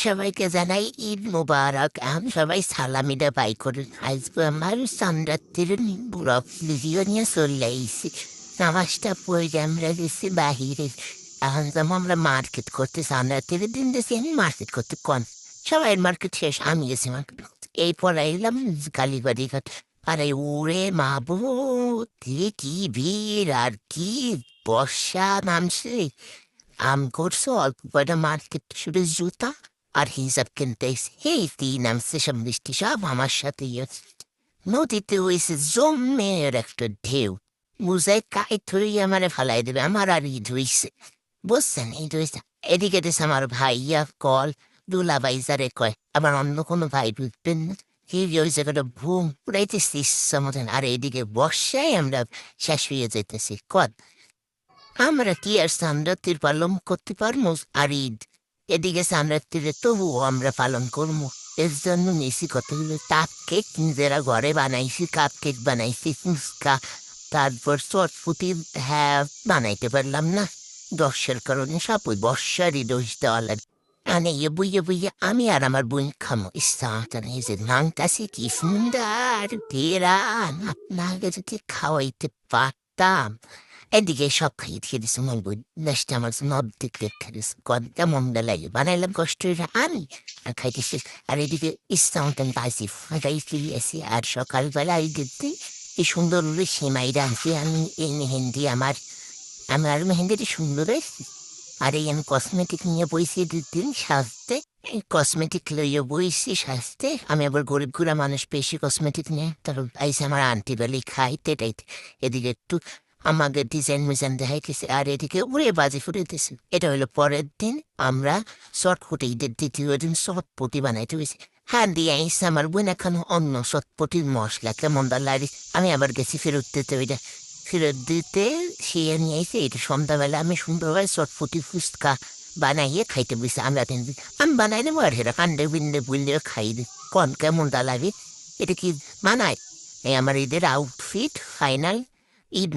সবাইকে জানাই ঈদ মোবারক। সবাই সালামিটা বাই করে আসবো। আমার সন্ধ্যাত্তির ব্লগ ভিডিও নিয়ে চলে আইসি। নামাজটা পড়ে আমরা গেছি বাহিরে। এখন যেমন আমরা মার্কেট করতে সন্ধ্যাত্তির দিন দেখছি আমি মার্কেট করতে কন। সবাই মার্কেট শেষ, আমি গেছি মার্কেট। এই পরে এলাম কালীবাড়ি ঘাট। আরে ওরে মাবু, কি ভিড় আর কি বর্ষা নামছে। করছো অল্প কয়টা মার্কেট শুধু জুতা আর হিসাব কিনতে এসে এই নামছে সব মিষ্টি সব আমার সাথে নদীতে হয়েছে জমের একটা ঢেউ। মুজায় কাই ধরে আমার ফালাই দেবে, আমার আর ঈদ হইছে। বুঝছেন, ঈদ হয়েছে। এদিকে দেশে আমার ভাইয়া কল দুলা বাইজারে কয়, আবার অন্য কোনো ভাই বুঝবেন না কি হয়েছে একটা ঘুম পুরাইতেছি ইচ্ছা মতন। আর এদিকে বর্ষায় আমরা শেষ হয়ে যাইতেছি কদ। আমরা কি আর সানরাত্রির পালন করতে পারবো আর ঈদ? এদিকে সানরাত্রিরে তবুও আমরা পালন করবো। এর জন্য নিয়েছি কতগুলো কাপ কেক নিজেরা ঘরে বানাইছি, কাপ কেক বানাইছি, ফুচকা, তারপর চটফুটি। হ্যাঁ, বানাইতে পারলাম না দশের কারণে, সব ওই বর্ষারই দোষ দেওয়া লাগে। আনে বুঝে বুঝে আমি আর আমার বোন খামো ইচ্ছা এই যে নাংটাছি কি সুন্দর তেরান, আপনাকে যদি খাওয়াইতে পারতাম। এদিকে সব খাইয়ে খেয়ে দিছে আমার বোন, লাস্টে আমার অর্ধেক রেখে দিছে। কনটা মন্দা লাগে, বানাইলাম কষ্ট আমি আর খাইতেছি। আর এদিকে ইচ্ছা মতন পাইছি ফাটাইছি এসে। আর সকালবেলা দেখতে এই সুন্দর সেমাই রাঁধছি আমি। এই মেহেন্দি আমার আমার মেহেন্দিটি সুন্দর এসেছি। আর এই আমি কসমেটিক নিয়ে বইছি দুদিন সাজতে। এই কসমেটিক লইয়ে বইছি সাজতে। আমি আবার গরিব ঘুরা মানুষ, বেশি কসমেটিক নিয়ে তার আইসে আমার আন্টি বেলি খাইতে টাইতে। এদিকে একটু আমাকে ডিজাইন মিজাইন দেখাইতেছে আর এদিকে উড়ে বাজি ফুটাইতেছে। এটা হলো পরের দিন আমরা চটপটি, ঈদের দ্বিতীয় দিন চটপটি বানাইতে হয়েছে। হ্যাঁ দিয়ে আইসে আমার বোন এখন অন্য চটপটির মশলা কেমন লাগে। আমি আবার গেছি ফেরত দিতে, ওইটা ফেরত দিতে সে নিয়ে আইসে। এটা সন্ধ্যাবেলা আমি সুন্দরভাবে চটপটি ফুচকা বানাইয়ে খাইতে বসে। আমরা তিনদিন আমি বানাই দেবো আর সেটা কান্দে বিন্দে বুললে খাই দিই। কন কেমন লাগে এটা কি বানায়। এই আমার ঈদের আউটফিট ফাইনাল ঈদ